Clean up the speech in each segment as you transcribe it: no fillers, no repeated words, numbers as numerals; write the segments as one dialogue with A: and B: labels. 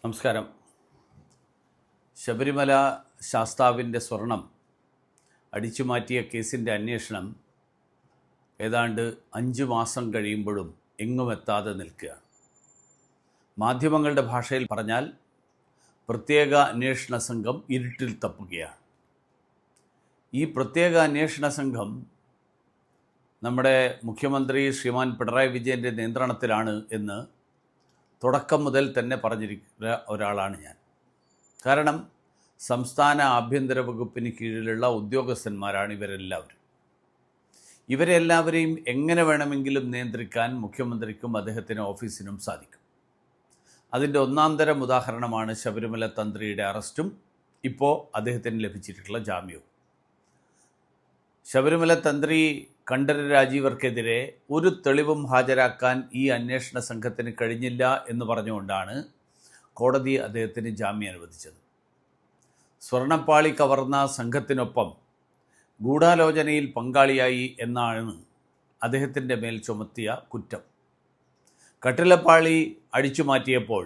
A: നമസ്കാരം. ശബരിമല ശാസ്താവിൻ്റെ സ്വർണം അടിച്ചുമാറ്റിയ കേസിൻ്റെ അന്വേഷണം ഏതാണ്ട് 5 മാസം കഴിയുമ്പോഴും എങ്ങും എത്താതെ നിൽക്കുകയാണ്. മാധ്യമങ്ങളുടെ ഭാഷയിൽ പറഞ്ഞാൽ പ്രത്യേക അന്വേഷണ സംഘം ഇരുട്ടിൽ തപ്പുകയാണ്. ഈ പ്രത്യേക അന്വേഷണ സംഘം നമ്മുടെ മുഖ്യമന്ത്രി ശ്രീമാൻ പിണറായി വിജയൻ്റെ നിയന്ത്രണത്തിലാണ് എന്ന് തുടക്കം മുതൽ തന്നെ പറഞ്ഞിരിക്കുന്ന ഒരാളാണ് ഞാൻ. കാരണം സംസ്ഥാന ആഭ്യന്തര വകുപ്പിന് കീഴിലുള്ള ഉദ്യോഗസ്ഥന്മാരാണ് ഇവരെല്ലാവരും. ഇവരെല്ലാവരെയും എങ്ങനെ വേണമെങ്കിലും നിയന്ത്രിക്കാൻ മുഖ്യമന്ത്രിക്കും അദ്ദേഹത്തിന് ഓഫീസിനും സാധിക്കും. അതിൻ്റെ ഒന്നാന്തരം ഉദാഹരണമാണ് ശബരിമല തന്ത്രിയുടെ അറസ്റ്റും ഇപ്പോൾ അദ്ദേഹത്തിന് ലഭിച്ചിട്ടുള്ള ജാമ്യവും. ശബരിമല തന്ത്രി കണ്ഠരര് രാജീവർക്കെതിരെ ഒരു തെളിവും ഹാജരാക്കാൻ ഈ അന്വേഷണ സംഘത്തിന് കഴിഞ്ഞില്ല എന്ന് പറഞ്ഞുകൊണ്ടാണ് കോടതി അദ്ദേഹത്തിന് ജാമ്യം അനുവദിച്ചത്. സ്വർണ്ണപ്പാളി കവർന്ന സംഘത്തിനൊപ്പം ഗൂഢാലോചനയിൽ പങ്കാളിയായി എന്നാണ് അദ്ദേഹത്തിൻ്റെ മേൽ ചുമത്തിയ കുറ്റം. കട്ടിലപ്പാളി അടിച്ചു മാറ്റിയപ്പോൾ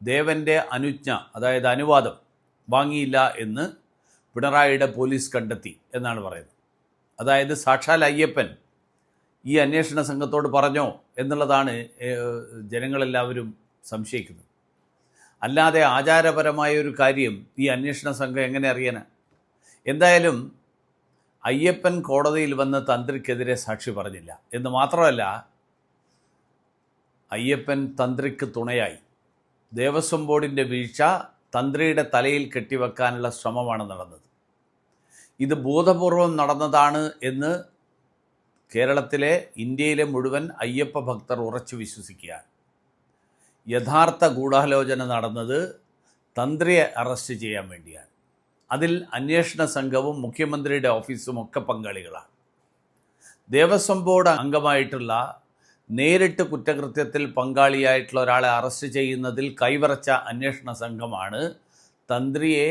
A: ദേവൻ്റെ അനുജ്ഞ, അതായത് അനുവാദം വാങ്ങിയില്ല എന്ന് പിണറായിയുടെ പോലീസ് കണ്ടെത്തി എന്നാണ് പറയുന്നത്. അതായത് സാക്ഷാൽ അയ്യപ്പൻ ഈ അന്വേഷണ സംഘത്തോട് പറഞ്ഞോ എന്നുള്ളതാണ് ജനങ്ങളെല്ലാവരും സംശയിക്കുന്നത്. അല്ലാതെ ആചാരപരമായ ഒരു കാര്യം ഈ അന്വേഷണ സംഘം എങ്ങനെ അറിയാനാണ്? എന്തായാലും അയ്യപ്പൻ കോടതിയിൽ വന്ന് തന്ത്രിക്കെതിരെ സാക്ഷി പറഞ്ഞില്ല എന്ന് മാത്രമല്ല, അയ്യപ്പൻ തന്ത്രിക്ക് തുണയായി. ദേവസ്വം ബോർഡിൻ്റെ വീഴ്ച തന്ത്രിയുടെ തലയിൽ കെട്ടിവെക്കാനുള്ള ശ്രമമാണ് നടന്നത്. ഇത് ബോധപൂർവം നടന്നതാണ് എന്ന് കേരളത്തിലെ, ഇന്ത്യയിലെ മുഴുവൻ അയ്യപ്പ ഭക്തർ ഉറച്ചു വിശ്വസിക്കുകയാണ്. യഥാർത്ഥ ഗൂഢാലോചന നടന്നത് തന്ത്രിയെ അറസ്റ്റ് ചെയ്യാൻ വേണ്ടിയാണ്. അതിൽ അന്വേഷണ സംഘവും മുഖ്യമന്ത്രിയുടെ ഓഫീസും ഒക്കെ പങ്കാളികളാണ്. ദേവസ്വം ബോർഡ് അംഗമായിട്ടുള്ള, നേരിട്ട് കുറ്റകൃത്യത്തിൽ പങ്കാളിയായിട്ടുള്ള ഒരാളെ അറസ്റ്റ് ചെയ്യുന്നതിൽ കൈവറച്ച അന്വേഷണ സംഘമാണ് തന്ത്രിയെ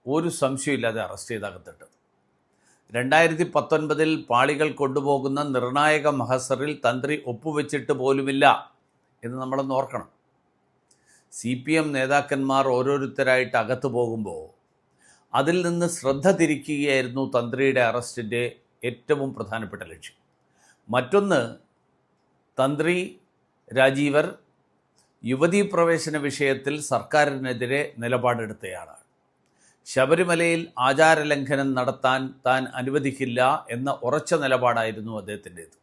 A: ഒരു സംശയമില്ലാതെ അറസ്റ്റ് ചെയ്തകത്തിട്ടത്. 2019 പാളികൾ കൊണ്ടുപോകുന്ന നിർണായക മഹസറിൽ തന്ത്രി ഒപ്പുവെച്ചിട്ട് പോലുമില്ല എന്ന് നമ്മളൊന്ന് ഓർക്കണം. CPM നേതാക്കന്മാർ ഓരോരുത്തരായിട്ട് അകത്തു പോകുമ്പോൾ അതിൽ നിന്ന് ശ്രദ്ധ തിരിക്കുകയായിരുന്നു തന്ത്രിയുടെ അറസ്റ്റിൻ്റെ ഏറ്റവും പ്രധാനപ്പെട്ട ലക്ഷ്യം. മറ്റൊന്ന്, തന്ത്രി രാജീവർ യുവതീ പ്രവേശന വിഷയത്തിൽ സർക്കാരിനെതിരെ നിലപാടെടുത്തയാളാണ്. ശബരിമലയിൽ ആചാരലംഘനം നടത്താൻ താൻ അനുവദിക്കില്ല എന്ന ഉറച്ച നിലപാടായിരുന്നു അദ്ദേഹത്തിൻ്റേത്.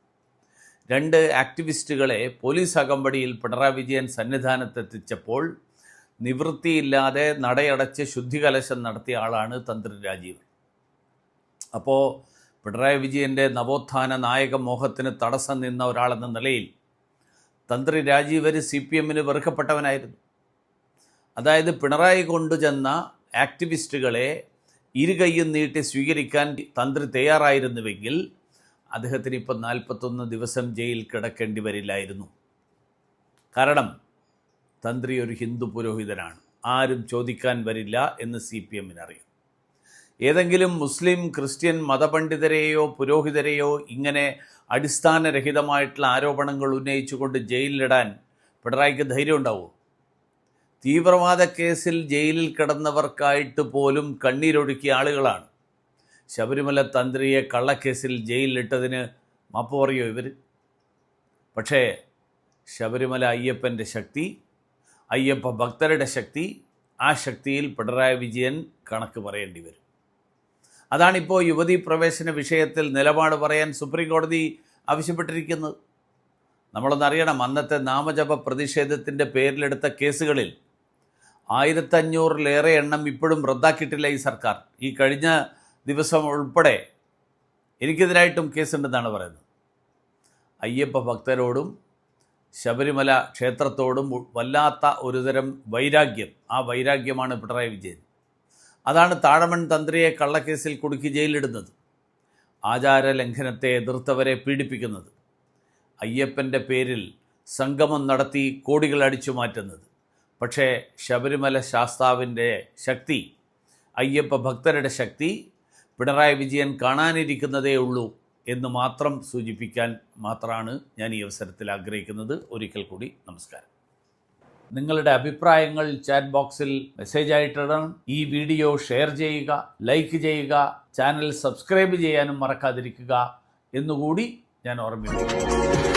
A: 2 ആക്ടിവിസ്റ്റുകളെ പോലീസ് അകമ്പടിയിൽ പിണറായി വിജയൻ സന്നിധാനത്തെത്തിച്ചപ്പോൾ നിവൃത്തിയില്ലാതെ നടയടച്ച് ശുദ്ധികലശം നടത്തിയ ആളാണ് തന്ത്രി രാജീവർ. അപ്പോൾ പിണറായി വിജയൻ്റെ നവോത്ഥാന നായക മോഹത്തിന് തടസ്സം നിന്ന ഒരാളെന്ന നിലയിൽ തന്ത്രി രാജീവർ CPMന് വെറുക്കപ്പെട്ടവനായിരുന്നു. അതായത് പിണറായി കൊണ്ടുചെന്ന ആക്ടിവിസ്റ്റുകളെ ഇരുകൈയും നീട്ടി സ്വീകരിക്കാൻ തന്ത്രി തയ്യാറായിരുന്നുവെങ്കിൽ അദ്ദേഹത്തിന് ഇപ്പം 41 ദിവസം ജയിലിൽ കിടക്കേണ്ടി വരില്ലായിരുന്നു. കാരണം തന്ത്രി ഒരു ഹിന്ദു പുരോഹിതനാണ്, ആരും ചോദിക്കാൻ വരില്ല എന്ന് CPMന് അറിയാം. ഏതെങ്കിലും മുസ്ലിം, ക്രിസ്ത്യൻ മതപണ്ഡിതരെയോ പുരോഹിതരെയോ ഇങ്ങനെ അടിസ്ഥാനരഹിതമായിട്ടുള്ള ആരോപണങ്ങൾ ഉന്നയിച്ചുകൊണ്ട് ജയിലിലിടാൻ പിണറായിക്ക് ധൈര്യം ഉണ്ടാവുമോ? തീവ്രവാദ കേസിൽ ജയിലിൽ കിടന്നവർക്കായിട്ട് പോലും കണ്ണീരൊഴുക്കിയ ആളുകളാണ്. ശബരിമല തന്ത്രിയെ കള്ളക്കേസിൽ ജയിലിലിട്ടതിന് മാപ്പ് പറയോ ഇവർ? പക്ഷേ ശബരിമല അയ്യപ്പൻ്റെ ശക്തി, അയ്യപ്പ ഭക്തരുടെ ശക്തി, ആ ശക്തിയിൽ പിണറായി വിജയൻ കണക്ക് പറയേണ്ടി വരും. അതാണിപ്പോൾ യുവതീ പ്രവേശന വിഷയത്തിൽ നിലപാട് പറയാൻ സുപ്രീം കോടതി ആവശ്യപ്പെട്ടിരിക്കുന്നത്. നമ്മളൊന്നറിയണം, അന്നത്തെ നാമജപ പ്രതിഷേധത്തിൻ്റെ പേരിലെടുത്ത കേസുകളിൽ 1500-ലേറെ എണ്ണം ഇപ്പോഴും റദ്ദാക്കിയിട്ടില്ല ഈ സർക്കാർ. ഈ കഴിഞ്ഞ ദിവസം ഉൾപ്പെടെ എനിക്കെതിരായിട്ടും കേസുണ്ടെന്നാണ് പറയുന്നത്. അയ്യപ്പ ഭക്തരോടും ശബരിമല ക്ഷേത്രത്തോടും വല്ലാത്ത ഒരുതരം വൈരാഗ്യം, ആ വൈരാഗ്യമാണ് പിണറായി വിജയൻ. അതാണ് താഴമൺ തന്ത്രിയെ കള്ളക്കേസിൽ കുടുക്കി ജയിലിടുന്നത്, ആചാരലംഘനത്തെ എതിർത്തവരെ പീഡിപ്പിക്കുന്നത്, അയ്യപ്പൻ്റെ പേരിൽ സംഗമം നടത്തി കോടികൾ അടിച്ചു മാറ്റുന്നത്. പക്ഷേ ശബരിമല ശാസ്താവിൻ്റെ ശക്തി, അയ്യപ്പ ഭക്തരുടെ ശക്തി പിണറായി വിജയൻ കാണാനിരിക്കുന്നതേ ഉള്ളൂ എന്ന് മാത്രം സൂചിപ്പിക്കാൻ മാത്രമാണ് ഞാൻ ഈ അവസരത്തിൽ ആഗ്രഹിക്കുന്നത്. ഒരിക്കൽ കൂടി നമസ്കാരം. നിങ്ങളുടെ അഭിപ്രായങ്ങൾ ചാറ്റ് ബോക്സിൽ മെസ്സേജായിട്ടിടണം. ഈ വീഡിയോ ഷെയർ ചെയ്യുക, ലൈക്ക് ചെയ്യുക, ചാനൽ സബ്സ്ക്രൈബ് ചെയ്യാനും മറക്കാതിരിക്കുക എന്നുകൂടി ഞാൻ ഓർമ്മിപ്പിക്കുന്നു.